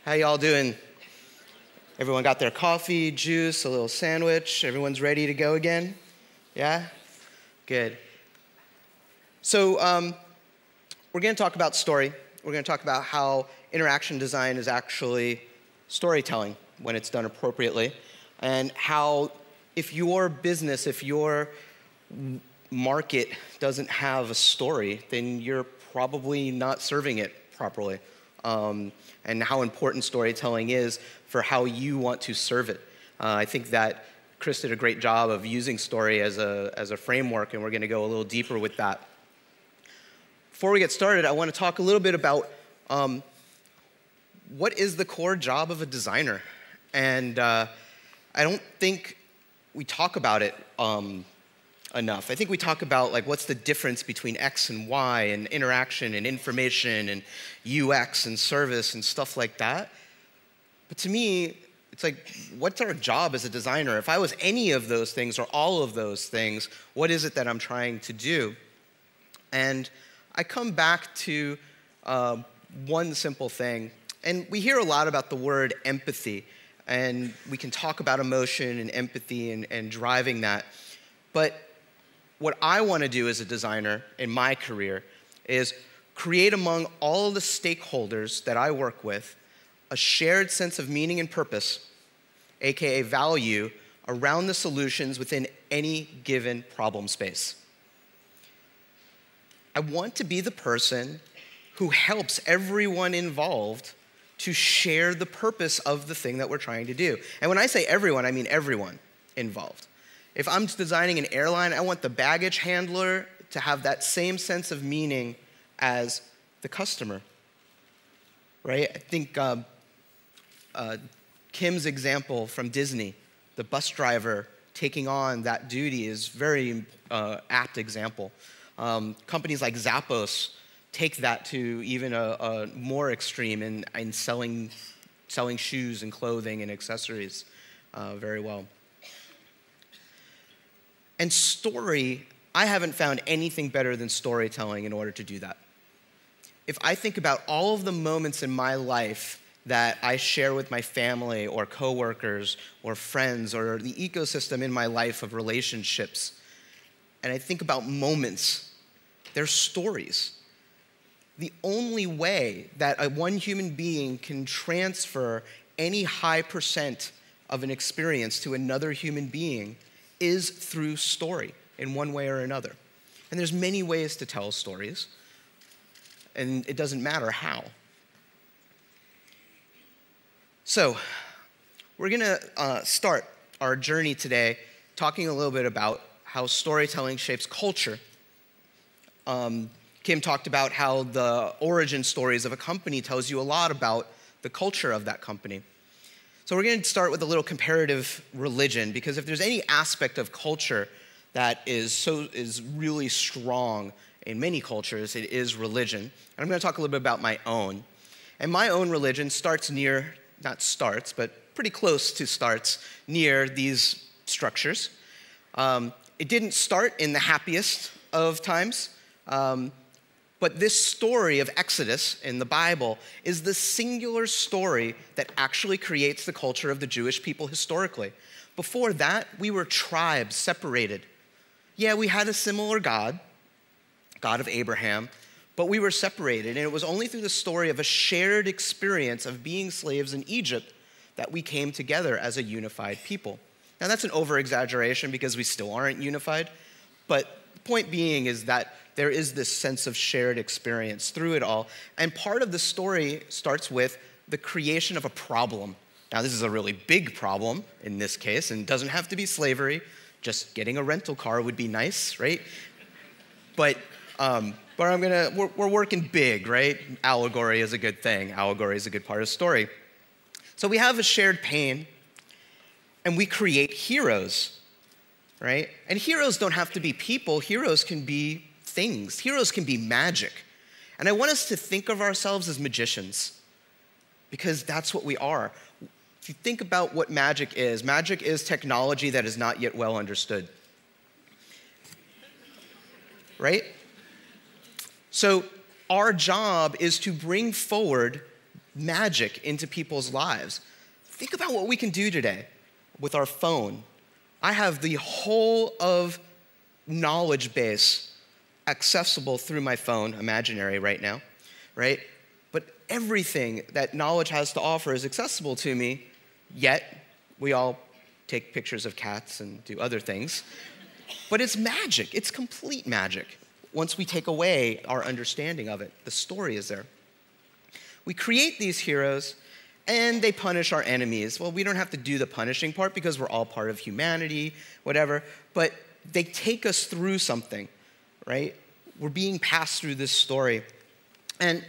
How y'all doing? Everyone got their coffee, juice, a little sandwich? Everyone's ready to go again? Yeah? Good. So we're going to talk about story. We're going to talk about how interaction design is actually storytelling when it's done appropriately, and how if your business, if your market doesn't have a story, then you're probably not serving it properly. And how important storytelling is for how you want to serve it. I think that Chris did a great job of using story as a framework, and we're going to go a little deeper with that. Before we get started, I want to talk a little bit about what is the core job of a designer. And I don't think we talk about it enough. I think we talk about like what's the difference between X and Y and interaction and information and UX and service and stuff like that. But to me, it's like, what's our job as a designer? If I was any of those things or all of those things, what is it that I'm trying to do? And I come back to one simple thing. And we hear a lot about the word empathy. And we can talk about emotion and empathy and driving that. But what I want to do as a designer in my career is create among all the stakeholders that I work with a shared sense of meaning and purpose, aka value, around the solutions within any given problem space. I want to be the person who helps everyone involved to share the purpose of the thing that we're trying to do. And when I say everyone, I mean everyone involved. If I'm designing an airline, I want the baggage handler to have that same sense of meaning as the customer, right? I think Kim's example from Disney, the bus driver taking on that duty, is very apt example. Companies like Zappos take that to even a more extreme in selling shoes and clothing and accessories very well. And story, I haven't found anything better than storytelling in order to do that. If I think about all of the moments in my life that I share with my family or coworkers or friends or the ecosystem in my life of relationships, and I think about moments, they're stories. The only way that one human being can transfer any high percent of an experience to another human being is through story in one way or another. And there's many ways to tell stories, and it doesn't matter how. So we're going to start our journey today talking a little bit about how storytelling shapes culture. Kim talked about how the origin stories of a company tells you a lot about the culture of that company. So we're going to start with a little comparative religion, because if there's any aspect of culture that is really strong in many cultures, it is religion. And I'm going to talk a little bit about my own. And my own religion starts near, not starts, but pretty close to starts near these structures. It didn't start in the happiest of times. But this story of Exodus in the Bible is the singular story that actually creates the culture of the Jewish people historically. Before that, we were tribes separated. Yeah, we had a similar God of Abraham, but we were separated. And it was only through the story of a shared experience of being slaves in Egypt that we came together as a unified people. Now, that's an over-exaggeration because we still aren't unified, but the point being is that there is this sense of shared experience through it all. And part of the story starts with the creation of a problem. Now, this is a really big problem in this case, and it doesn't have to be slavery. Just getting a rental car would be nice, right? But we're working big, right? Allegory is a good thing. Allegory is a good part of the story. So we have a shared pain, and we create heroes, right? And heroes don't have to be people. Heroes can be things. Heroes can be magic. And I want us to think of ourselves as magicians, because that's what we are. If you think about what magic is technology that is not yet well understood. Right? So our job is to bring forward magic into people's lives. Think about what we can do today with our phone. I have the whole of knowledge base accessible through my phone, imaginary right now, right? But everything that knowledge has to offer is accessible to me, yet we all take pictures of cats and do other things. But it's magic. It's complete magic. Once we take away our understanding of it, the story is there. We create these heroes, and they punish our enemies. Well, we don't have to do the punishing part because we're all part of humanity, whatever, but they take us through something, right? We're being passed through this story, and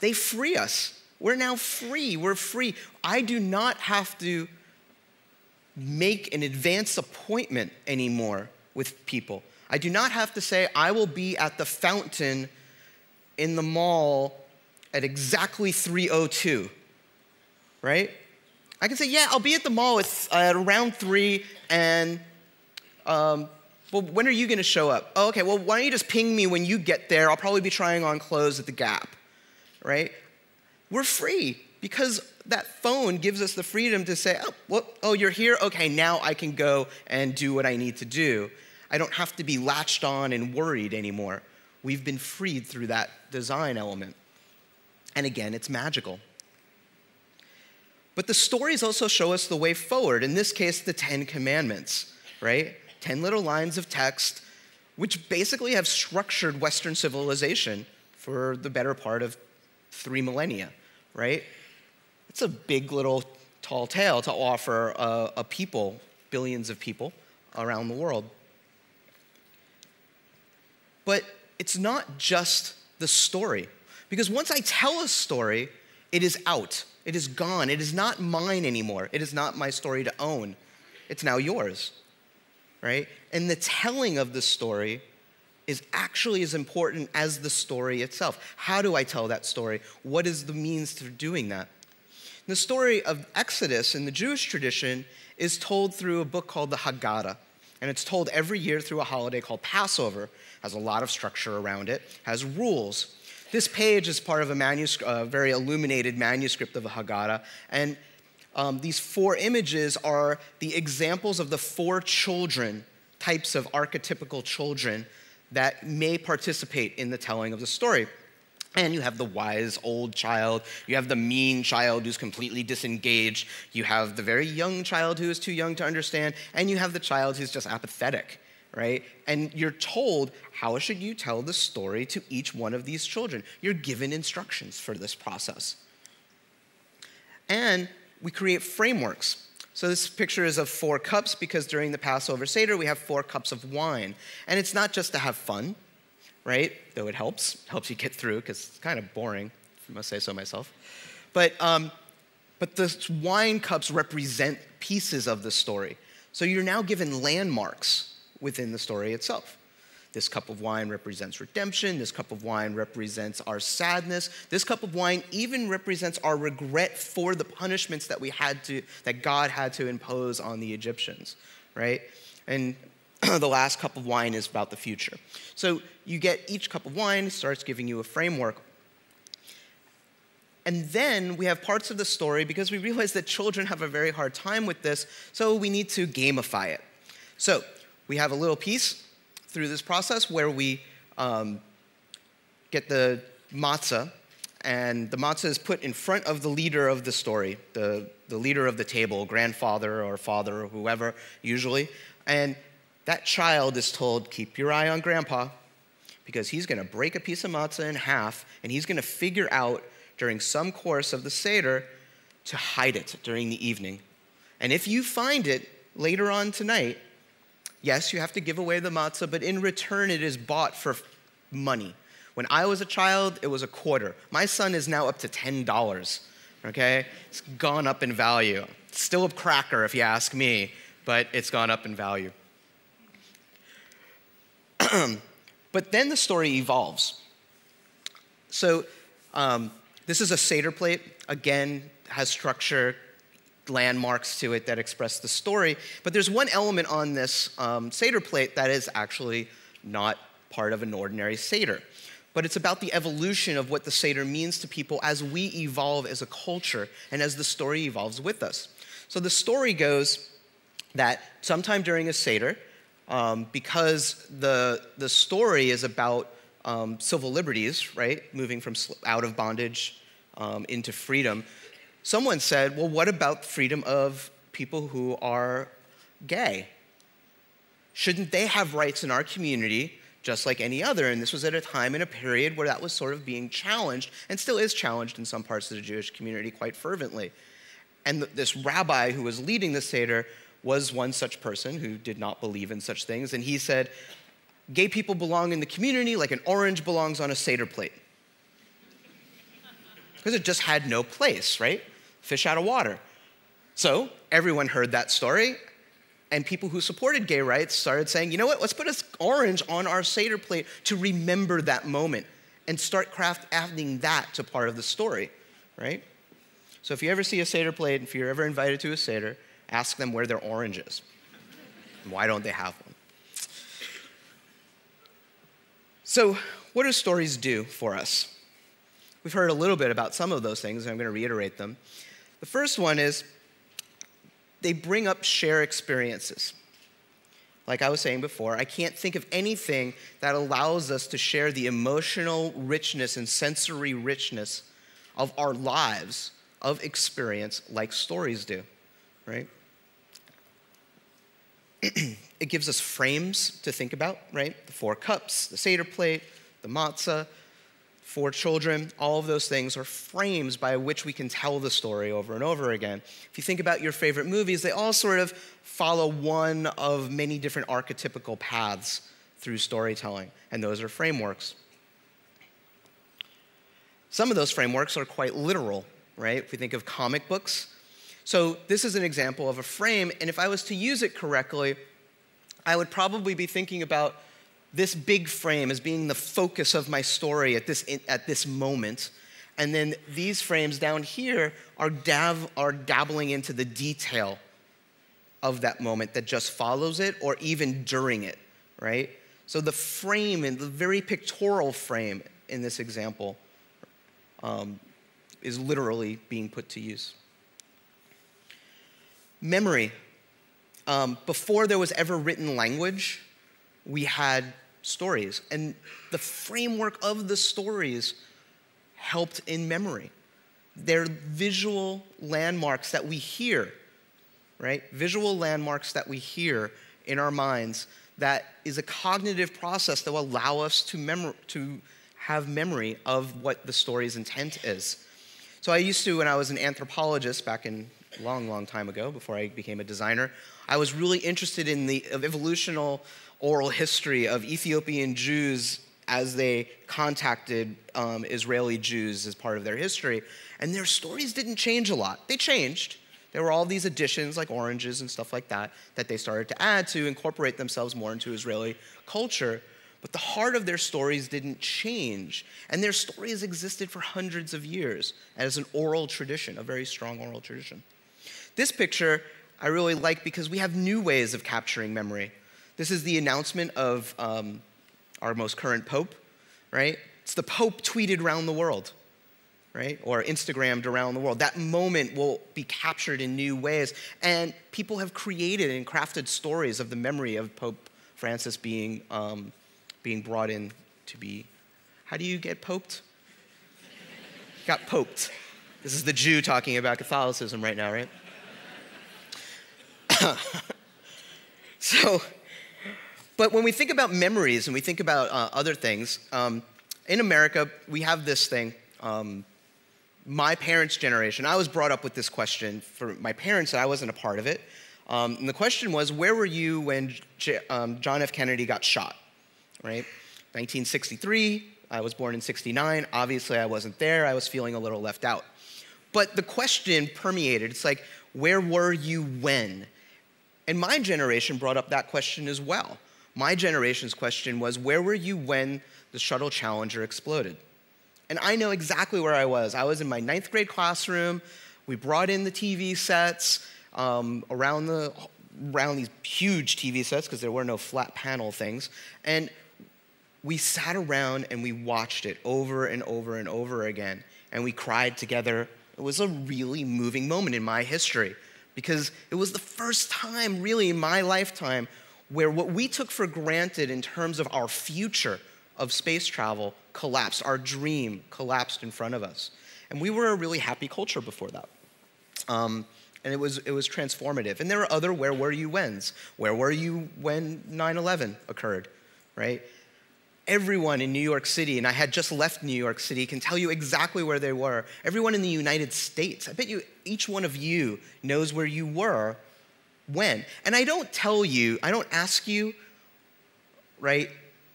they free us. We're now free. We're free. I do not have to make an advance appointment anymore with people. I do not have to say, I will be at the fountain in the mall at exactly 3:02, right? I can say, yeah, I'll be at the mall at around 3, and, well, when are you going to show up? Oh, okay, well, why don't you just ping me when you get there? I'll probably be trying on clothes at the Gap, right? We're free because that phone gives us the freedom to say, oh, you're here? Okay, now I can go and do what I need to do. I don't have to be latched on and worried anymore. We've been freed through that design element. And again, it's magical. But the stories also show us the way forward. In this case, the 10 Commandments, right? 10 little lines of text, which basically have structured Western civilization for the better part of 3 millennia, right? It's a big little tall tale to offer a people, billions of people around the world. But it's not just the story. Because once I tell a story, it is out. It is gone. It is not mine anymore. It is not my story to own. It's now yours, right? And the telling of the story is actually as important as the story itself. How do I tell that story? What is the means to doing that? The story of Exodus in the Jewish tradition is told through a book called the Haggadah. And it's told every year through a holiday called Passover. It has a lot of structure around it, has rules. This page is part of a manuscript, a very illuminated manuscript of the Haggadah. And these 4 images are the examples of the 4 types of archetypical children that may participate in the telling of the story. And you have the wise old child, you have the mean child who's completely disengaged, you have the very young child who is too young to understand, and you have the child who's just apathetic, right? And you're told, how should you tell the story to each one of these children? You're given instructions for this process. And we create frameworks. So this picture is of 4 cups because during the Passover Seder, we have 4 cups of wine. And it's not just to have fun, right? Though it helps you get through because it's kind of boring, if I must say so myself. But the wine cups represent pieces of the story. So you're now given landmarks within the story itself. This cup of wine represents redemption. This cup of wine represents our sadness. This cup of wine even represents our regret for the punishments that God had to impose on the Egyptians, right? And the last cup of wine is about the future. So you get each cup of wine, starts giving you a framework. And then we have parts of the story, because we realize that children have a very hard time with this, so we need to gamify it. So we have a little piece through this process where we get the matzah, and the matzah is put in front of the leader of the story, the leader of the table, grandfather or father or whoever, usually. And that child is told, keep your eye on grandpa, because he's going to break a piece of matzah in half, and he's going to figure out during some course of the Seder to hide it during the evening. And if you find it later on tonight, yes, you have to give away the matzah, but in return it is bought for money. When I was a child, it was $0.25. My son is now up to $10, okay? It's gone up in value. Still a cracker if you ask me, but it's gone up in value. But then the story evolves. So this is a Seder plate. Again, has structure, landmarks to it that express the story. But there's one element on this Seder plate that is actually not part of an ordinary Seder. but it's about the evolution of what the Seder means to people as we evolve as a culture and as the story evolves with us. So the story goes that sometime during a Seder, because the story is about civil liberties, right, moving from out of bondage into freedom, someone said, well, what about freedom of people who are gay? Shouldn't they have rights in our community just like any other? And this was at a time and a period where that was sort of being challenged, and still is challenged in some parts of the Jewish community quite fervently. And this rabbi who was leading the Seder was one such person who did not believe in such things, and he said, gay people belong in the community like an orange belongs on a Seder plate. Because it just had no place, right? Fish out of water. So everyone heard that story, and people who supported gay rights started saying, you know what, let's put an orange on our Seder plate to remember that moment and start adding that to part of the story, right? So if you ever see a Seder plate, if you're ever invited to a Seder, ask them where their orange is. And why don't they have one? So what do stories do for us? We've heard a little bit about some of those things, and I'm going to reiterate them. The first one is they bring up shared experiences. Like I was saying before, I can't think of anything that allows us to share the emotional richness and sensory richness of our lives, of experience, like stories do, right? It gives us frames to think about, right? The 4 cups, the Seder plate, the matzah, 4 children, all of those things are frames by which we can tell the story over and over again. If you think about your favorite movies, they all sort of follow one of many different archetypical paths through storytelling, and those are frameworks. Some of those frameworks are quite literal, right? If we think of comic books. So this is an example of a frame, and if I was to use it correctly, I would probably be thinking about this big frame as being the focus of my story at this moment. And then these frames down here are dabbling into the detail of that moment that just follows it or even during it, right? So the frame, and the very pictorial frame in this example, is literally being put to use. Memory. Before there was ever written language, we had stories, and the framework of the stories helped in memory. They're visual landmarks that we hear, right? Visual landmarks that we hear in our minds that is a cognitive process that will allow us to have memory of what the story's intent is. So I used to, when I was an anthropologist back in a long, long time ago, before I became a designer, I was really interested in the evolutional oral history of Ethiopian Jews as they contacted Israeli Jews as part of their history. And their stories didn't change a lot. They changed. There were all these additions like oranges and stuff like that that they started to add to incorporate themselves more into Israeli culture. But the heart of their stories didn't change. And their stories existed for hundreds of years as an oral tradition, a very strong oral tradition. This picture I really like because we have new ways of capturing memory. This is the announcement of our most current Pope, right? It's the Pope tweeted around the world, right? Or Instagrammed around the world. That moment will be captured in new ways. And people have created and crafted stories of the memory of Pope Francis being brought in to be, how do you get poped? Got poped. This is the Jew talking about Catholicism right now, right? But when we think about memories and we think about other things, in America, we have this thing. My parents' generation, I was brought up with this question for my parents, and I wasn't a part of it. And the question was, where were you when John F. Kennedy got shot, right? 1963, I was born in 69. Obviously, I wasn't there. I was feeling a little left out. But the question permeated. It's like, where were you when? And my generation brought up that question as well. My generation's question was, where were you when the shuttle Challenger exploded? And I know exactly where I was. I was in my 9th grade classroom. We brought in the TV sets around these huge TV sets because there were no flat panel things. And we sat around and we watched it over and over and over again, and we cried together. It was a really moving moment in my history because it was the first time really in my lifetime where what we took for granted in terms of our future of space travel collapsed. Our dream collapsed in front of us. And we were a really happy culture before that. And it was transformative. And there are other where were you whens. Where were you when 9/11 occurred, right? Everyone in New York City, and I had just left New York City, can tell you exactly where they were. Everyone in the United States, I bet you each one of you knows where you were when. And I don't ask you, right,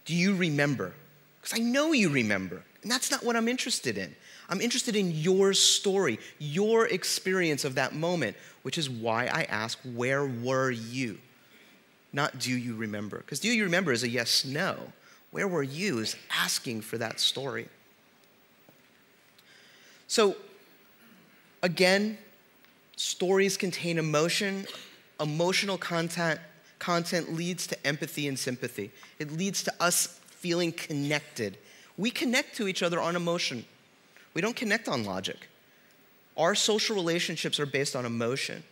do you remember? Because I know you remember. And that's not what I'm interested in. I'm interested in your story, your experience of that moment, which is why I ask, where were you? Not do you remember? Because do you remember is a yes, no. Where were you is asking for that story. So, again, stories contain emotion. Emotional content leads to empathy and sympathy. It leads to us feeling connected. We connect to each other on emotion. We don't connect on logic. Our social relationships are based on emotion.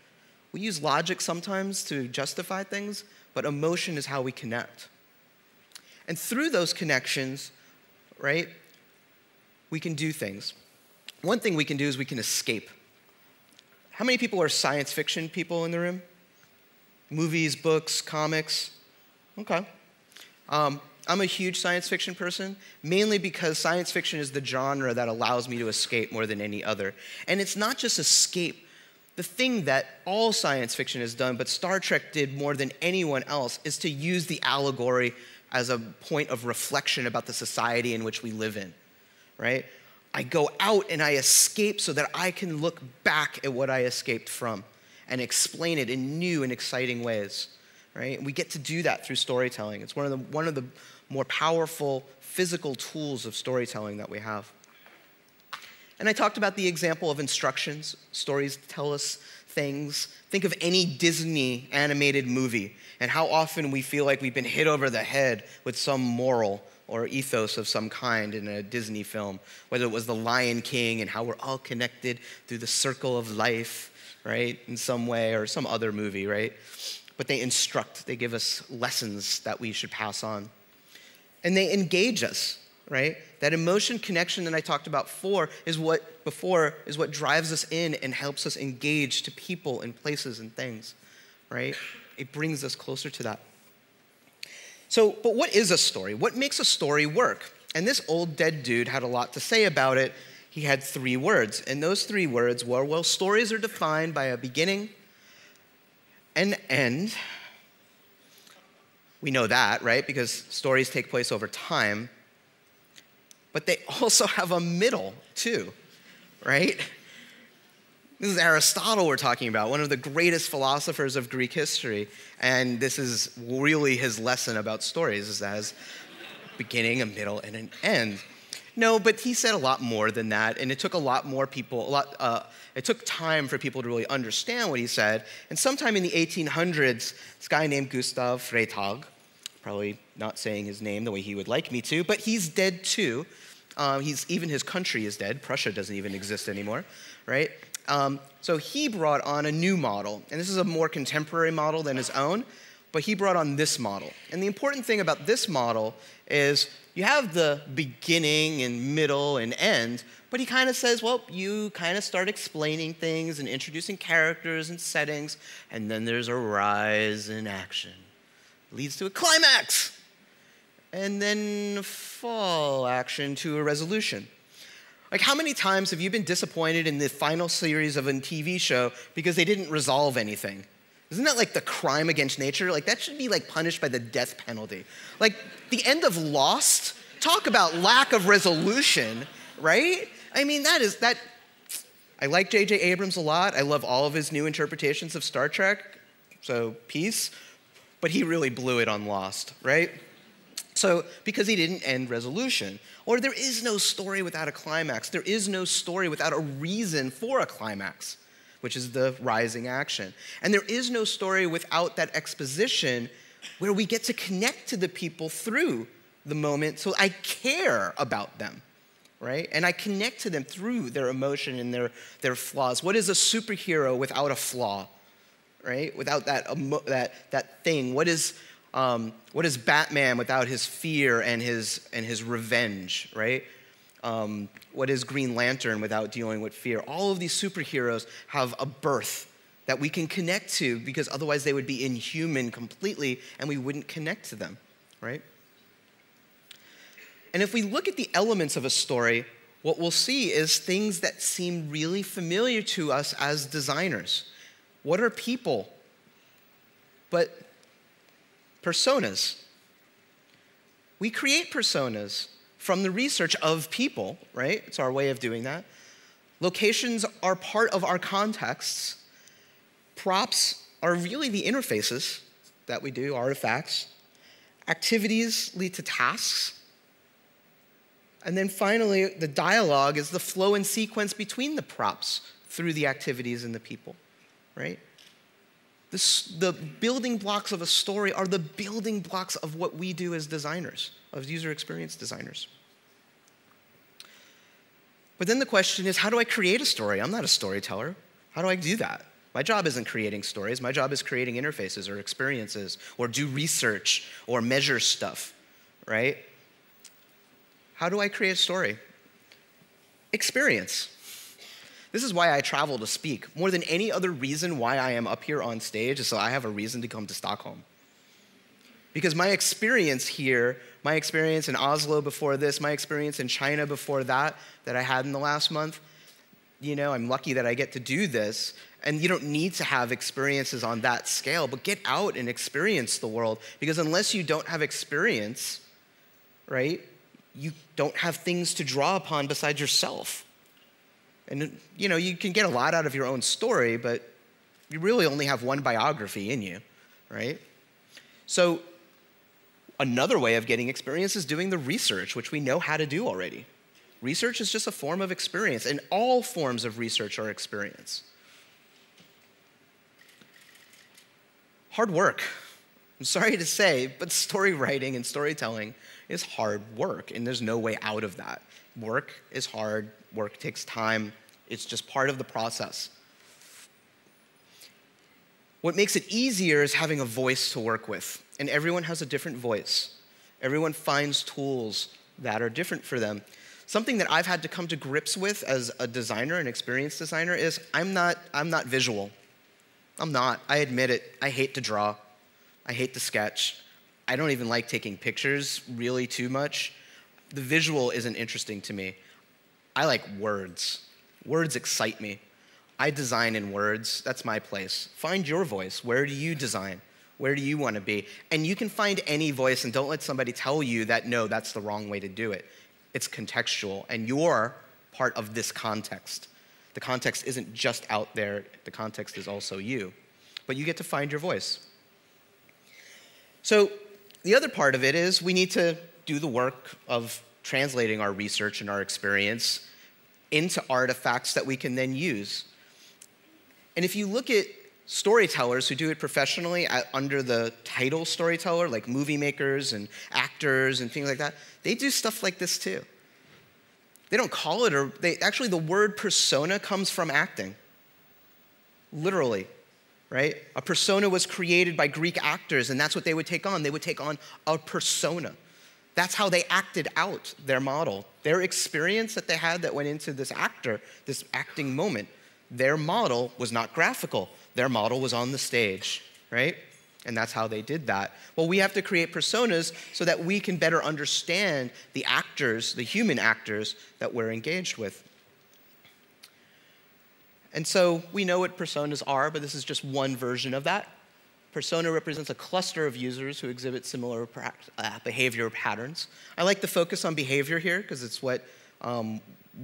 We use logic sometimes to justify things, but emotion is how we connect. And through those connections, right, we can do things. One thing we can do is we can escape. How many people are science fiction people in the room? Movies, books, comics? Okay. I'm a huge science fiction person, mainly because science fiction is the genre that allows me to escape more than any other. And it's not just escape. The thing that all science fiction has done, but Star Trek did more than anyone else, is to use the allegory as a point of reflection about the society in which we live in, right? I go out and I escape so that I can look back at what I escaped from and explain it in new and exciting ways, right? And we get to do that through storytelling. It's one of the more powerful physical tools of storytelling that we have. And I talked about the example of instructions. Stories tell us things. Think of any Disney animated movie and how often we feel like we've been hit over the head with some moral or ethos of some kind in a Disney film, whether it was The Lion King and how we're all connected through the circle of life, right, in some way, or some other movie, right? But they instruct, they give us lessons that we should pass on. And they engage us, right? That emotion connection that I talked about is what drives us in and helps us engage to people and places and things, right? It brings us closer to that. So, but what is a story? What makes a story work? And this old dead dude had a lot to say about it. He had 3 words, and those 3 words were, well, stories are defined by a beginning, an end. We know that, right? Because stories take place over time. But they also have a middle, too, right? This is Aristotle we're talking about, one of the greatest philosophers of Greek history. And this is really his lesson about stories, is as beginning, a middle, and an end. No, but he said a lot more than that, and it took it took time for people to really understand what he said. And sometime in the 1800s, this guy named Gustav Freytag, probably not saying his name the way he would like me to, but he's dead too. Even his country is dead. Prussia doesn't even exist anymore, right? So he brought on a new model, and this is a more contemporary model than his own, but he brought on this model. And the important thing about this model is you have the beginning and middle and end, but he kind of says, well, you kind of start explaining things and introducing characters and settings, and then there's a rise in action. It leads to a climax, and then fall action to a resolution. Like, how many times have you been disappointed in the final series of a TV show because they didn't resolve anything? Isn't that like the crime against nature? Like, that should be like punished by the death penalty. Like, the end of Lost, talk about lack of resolution, right? I mean, I like J.J. Abrams a lot. I love all of his new interpretations of Star Trek, so peace. But he really blew it on Lost, right? So, because he didn't end resolution. Or there is no story without a climax. There is no story without a reason for a climax, which is the rising action. And there is no story without that exposition where we get to connect to the people through the moment, so I care about them, right? And I connect to them through their emotion and their flaws. What is a superhero without a flaw, right? Without that thing? What is Batman without his fear and his revenge, right? What is Green Lantern without dealing with fear? All of these superheroes have a birth that we can connect to, because otherwise they would be inhuman completely and we wouldn't connect to them, right? And if we look at the elements of a story, what we'll see is things that seem really familiar to us as designers. What are people? But personas. We create personas from the research of people, right? It's our way of doing that. Locations are part of our contexts. Props are really the interfaces that we do, artifacts. Activities lead to tasks. And then finally, the dialogue is the flow and sequence between the props through the activities and the people, right? The building blocks of a story are the building blocks of what we do as designers, as user experience designers. But then the question is, how do I create a story? I'm not a storyteller. How do I do that? My job isn't creating stories. My job is creating interfaces or experiences or do research or measure stuff, right? How do I create a story? Experience. This is why I travel to speak. More than any other reason why I am up here on stage is so I have a reason to come to Stockholm. Because my experience here, my experience in Oslo before this, my experience in China before that I had in the last month, I'm lucky that I get to do this. And you don't need to have experiences on that scale, but get out and experience the world. Because unless you don't have experience, right, you don't have things to draw upon besides yourself. And, you can get a lot out of your own story, but you really only have one biography in you, right? So another way of getting experience is doing the research, which we know how to do already. Research is just a form of experience, and all forms of research are experience. Hard work. I'm sorry to say, but story writing and storytelling is hard work, and there's no way out of that. Work is hard. Work takes time. It's just part of the process. What makes it easier is having a voice to work with, and everyone has a different voice. Everyone finds tools that are different for them. Something that I've had to come to grips with as a designer, an experienced designer, is I'm not visual. I'm not. I admit it. I hate to draw. I hate to sketch. I don't even like taking pictures really too much. The visual isn't interesting to me. I like words. Words excite me. I design in words. That's my place. Find your voice. Where do you design? Where do you want to be? And you can find any voice, and don't let somebody tell you that, no, that's the wrong way to do it. It's contextual, and you're part of this context. The context isn't just out there. The context is also you. But you get to find your voice. So the other part of it is we need to do the work of translating our research and our experience into artifacts that we can then use. And if you look at storytellers who do it professionally under the title storyteller, like movie makers and actors and things like that, they do stuff like this too. They don't call it, actually the word persona comes from acting. Literally, right? A persona was created by Greek actors, and that's what they would take on. They would take on a persona. That's how they acted out their model. Their experience that they had that went into this acting moment, their model was not graphical. Their model was on the stage, right? And that's how they did that. Well, we have to create personas so that we can better understand the actors, the human actors that we're engaged with. And so we know what personas are, but this is just one version of that. Persona represents a cluster of users who exhibit similar behavior patterns. I like to focus on behavior here because it's what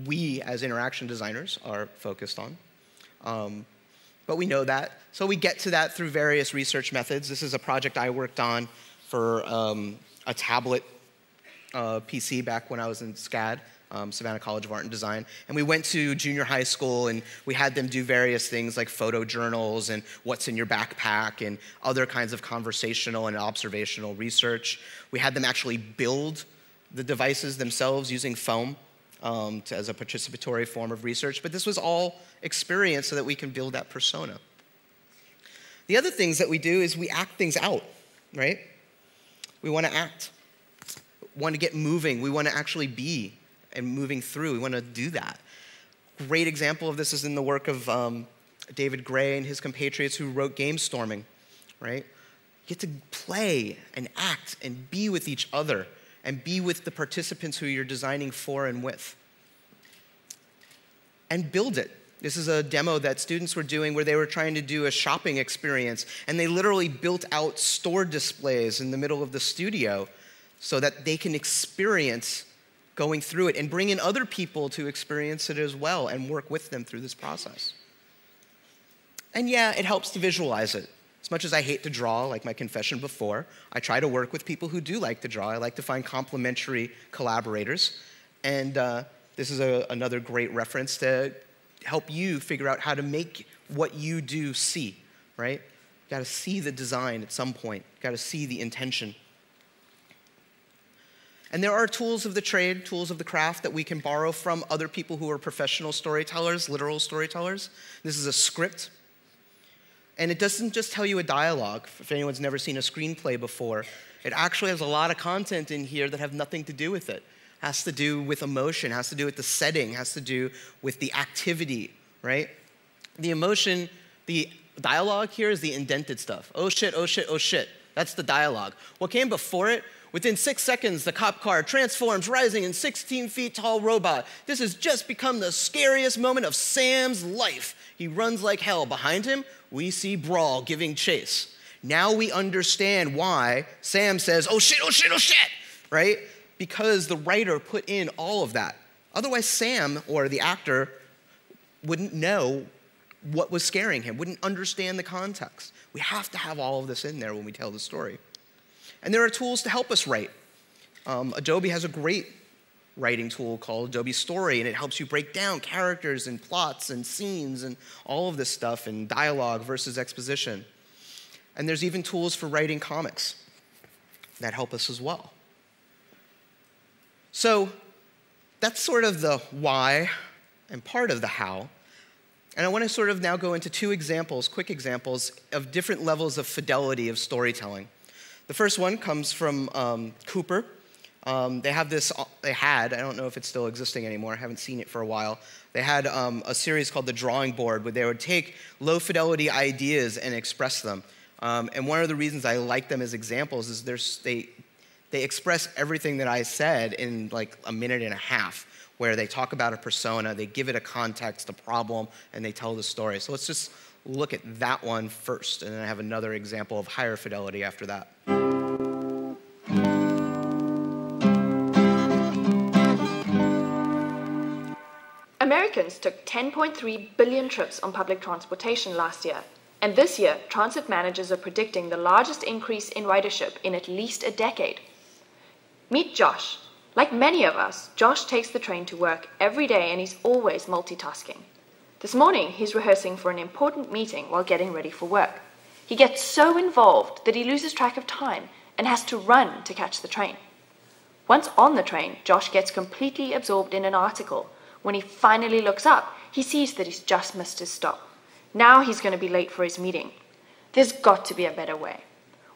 we as interaction designers are focused on. But we know that. So we get to that through various research methods. This is a project I worked on for a tablet PC back when I was in SCAD, Savannah College of Art and Design. And we went to junior high school, and we had them do various things like photo journals and what's in your backpack and other kinds of conversational and observational research. We had them actually build the devices themselves using foam as a participatory form of research. But this was all experience so that we can build that persona. The other things that we do is we act things out, right? We want to act, want to get moving. We want to actually be and moving through. We want to do that. Great example of this is in the work of David Gray and his compatriots who wrote Game Storming, right? You get to play and act and be with each other and be with the participants who you're designing for and with. And build it. This is a demo that students were doing where they were trying to do a shopping experience, and they literally built out store displays in the middle of the studio so that they can experience going through it and bring in other people to experience it as well and work with them through this process. And yeah, it helps to visualize it. As much as I hate to draw, like my confession before, I try to work with people who do like to draw. I like to find complementary collaborators. And this is another great reference to help you figure out how to make what you do see, right? You gotta see the design at some point. You gotta see the intention. And there are tools of the trade, tools of the craft that we can borrow from other people who are professional storytellers, literal storytellers. This is a script. And it doesn't just tell you a dialogue. If anyone's never seen a screenplay before, it actually has a lot of content in here that have nothing to do with it. Has to do with emotion, has to do with the setting, has to do with the activity, right? The emotion, the dialogue here is the indented stuff. Oh shit, oh shit, oh shit. That's the dialogue. What came before it? Within 6 seconds, the cop car transforms, rising in 16 feet tall robot. This has just become the scariest moment of Sam's life. He runs like hell. Behind him, we see Brawl giving chase. Now we understand why Sam says, oh shit, oh shit, oh shit, right? Because the writer put in all of that. Otherwise, Sam, or the actor, wouldn't know what was scaring him, wouldn't understand the context. We have to have all of this in there when we tell the story. And there are tools to help us write. Adobe has a great writing tool called Adobe Story, and it helps you break down characters and plots and scenes and all of this stuff, and dialogue versus exposition. And there's even tools for writing comics that help us as well. So that's sort of the why and part of the how. And I want to sort of now go into two examples, quick examples, of different levels of fidelity of storytelling. The first one comes from Cooper. They had, I don't know if it's still existing anymore, I haven't seen it for a while. They had a series called The Drawing Board where they would take low fidelity ideas and express them. And one of the reasons I like them as examples is they express everything that I said in like a minute and a half, where they talk about a persona, they give it a context, a problem, and they tell the story. So let's just look at that one first, and then I have another example of higher fidelity after that. Americans took 10.3 billion trips on public transportation last year. And this year, transit managers are predicting the largest increase in ridership in at least a decade. Meet Josh. Like many of us, Josh takes the train to work every day and he's always multitasking. This morning, he's rehearsing for an important meeting while getting ready for work. He gets so involved that he loses track of time and has to run to catch the train. Once on the train, Josh gets completely absorbed in an article. When he finally looks up, he sees that he's just missed his stop. Now he's going to be late for his meeting. There's got to be a better way.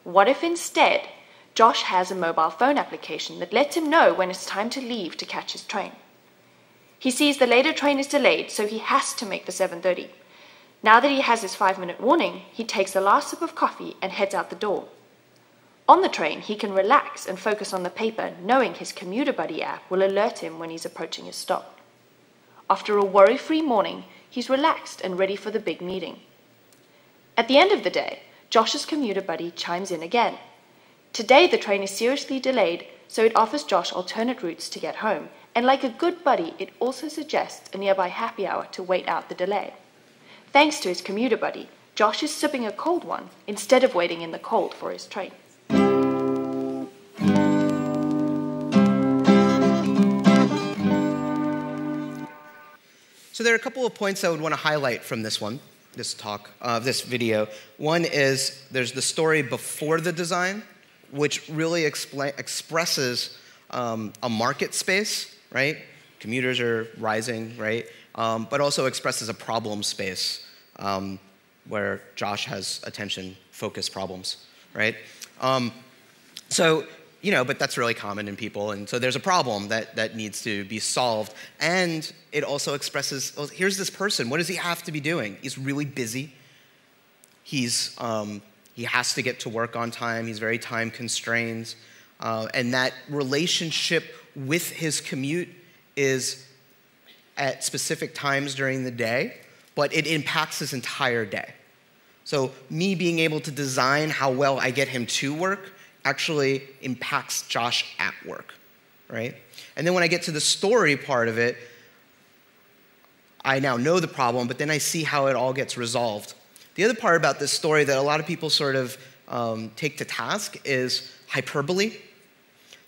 What if instead, Josh has a mobile phone application that lets him know when it's time to leave to catch his train? He sees the later train is delayed, so he has to make the 7:30. Now that he has his 5-minute warning, he takes the last sip of coffee and heads out the door. On the train, he can relax and focus on the paper, knowing his Commuter Buddy app will alert him when he's approaching his stop. After a worry-free morning, he's relaxed and ready for the big meeting. At the end of the day, Josh's Commuter Buddy chimes in again. Today the train is seriously delayed, so it offers Josh alternate routes to get home, and like a good buddy, it also suggests a nearby happy hour to wait out the delay. Thanks to his Commuter Buddy, Josh is sipping a cold one instead of waiting in the cold for his train. So there are a couple of points I would want to highlight from this talk, this video. One is there's the story before the design, which really expresses a market space, right? Commuters are rising, right? But also expresses a problem space where Josh has attention-focused problems, right? But that's really common in people, and so there's a problem that needs to be solved. And it also expresses, well, here's this person, what does he have to be doing? He's really busy. He has to get to work on time. He's very time constrained. And that relationship with his commute is at specific times during the day, but it impacts his entire day. So me being able to design how well I get him to work actually impacts Josh at work, right? And then when I get to the story part of it, I now know the problem, but then I see how it all gets resolved. The other part about this story that a lot of people sort of take to task is hyperbole,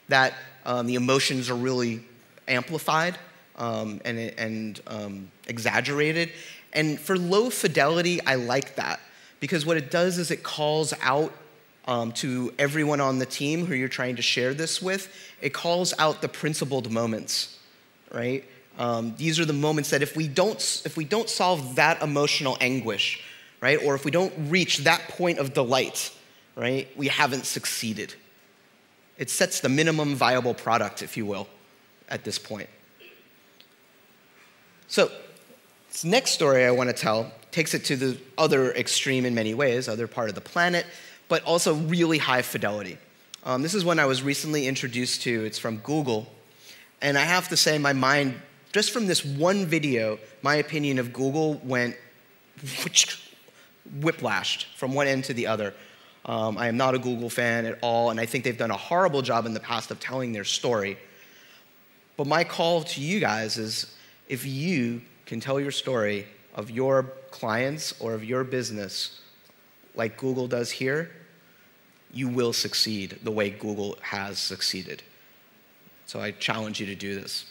that the emotions are really amplified and exaggerated. And for low fidelity, I like that, because what it does is it calls out to everyone on the team who you're trying to share this with, it calls out the principled moments, right? These are the moments that if we don't solve that emotional anguish, right, or if we don't reach that point of delight, right, we haven't succeeded. It sets the minimum viable product, if you will, at this point. So this next story I want to tell takes it to the other extreme in many ways, other part of the planet, but also really high fidelity. This is one I was recently introduced to. It's from Google. And I have to say, my mind, just from this one video, my opinion of Google went whiplashed from one end to the other. I am not a Google fan at all, and I think they've done a horrible job in the past of telling their story. But my call to you guys is, if you can tell your story of your clients or of your business like Google does here, you will succeed the way Google has succeeded. So I challenge you to do this.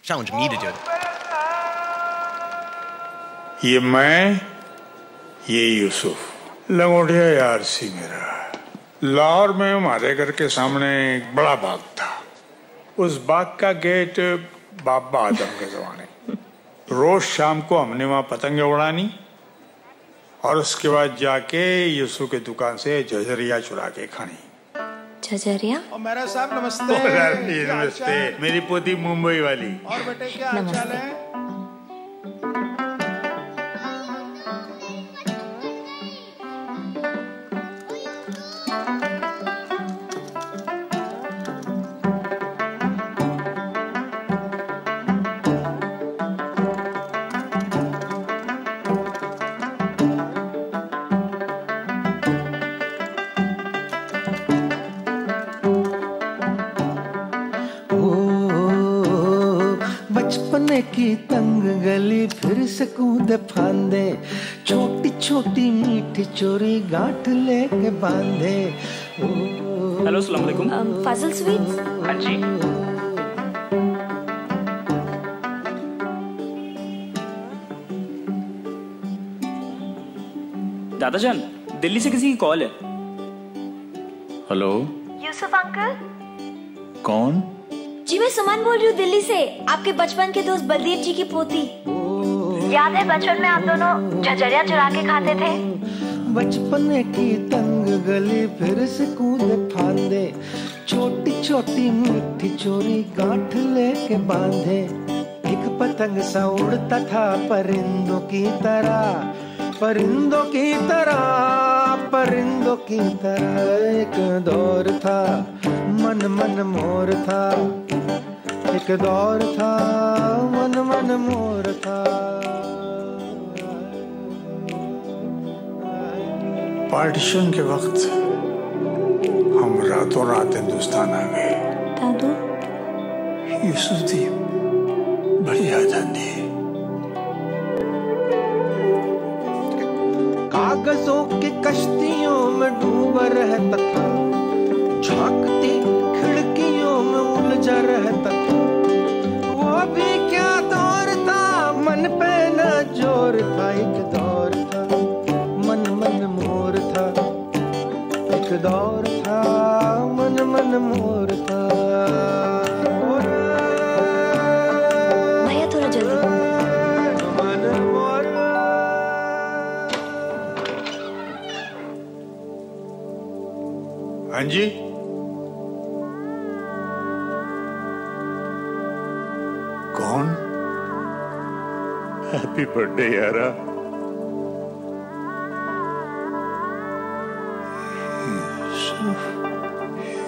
Challenge me to do it. ये मैं, ये यूसुफ लंगोटिया यार सी मेरा। लाहौर में हमारे घर के सामने एक बड़ा बाग था। उस बाग का गेट बाबा आदम के ज़माने। रोज शाम को हमने वहाँ पतंगे उड़ानी और उसके बाद जाके यूसुफ के दुकान से झझरिया चुरा के खानी। झझरिया? और मेरा साहब नमस्ते। नमस्ते। मेरी पोती मुंबई वाली। और बेटे क्या हाल है? बचपने की तंग गली फिर से कूदे फांदे, छोटी छोटी मीठी चोरी गांठ लेके बांधे। हेलो अस्सलाम वालेकुम। फाजिल स्वीट्स? हाँ जी। दादाजान, दिल्ली से किसी की कॉल है। हेलो। यूसुफ अंकल? कौन? जी मैं सुमन बोल रही हूँ दिल्ली से, आपके बचपन के दोस्त बलदेव जी की पोती। याद है बचपन में आप दोनों झझरिया चुरा के खाते थे? बचपने की तंग गली फिर से कूदे फांदे, छोटी छोटी मीठी चोरी गांठ लेके बांधे। एक पतंग सा उड़ता था परिंदों की तरह, परिंदों की तरह, परिंदों की तरह। एक दौर था मन मन मोर था, एक दौर था मन मन मोर था। पार्टीशन के वक्त हम रातों रात हिंदुस्तान आ गए। दादू? यूसुफ दी बड़ी याद आती। कागजों की कश्तियों में डूबा रहता था, झांकती खिड़कियों में उलझा रहता था। वो भी क्या दौर था, हाँ जी कौन हैप्पी बर्थडे यारा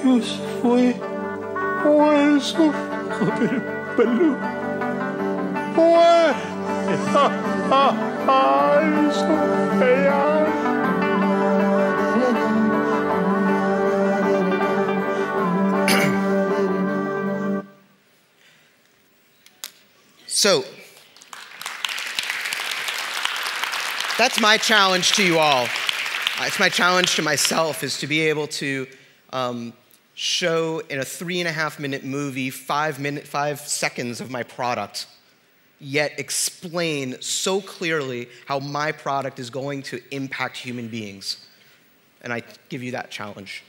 यूसुफ वो यूसुफ मेरे बल्लू यूसुफ यार So, that's my challenge to you all. It's my challenge to myself, is to be able to show in a 3.5-minute movie 5 seconds of my product, yet explain so clearly how my product is going to impact human beings. And I give you that challenge.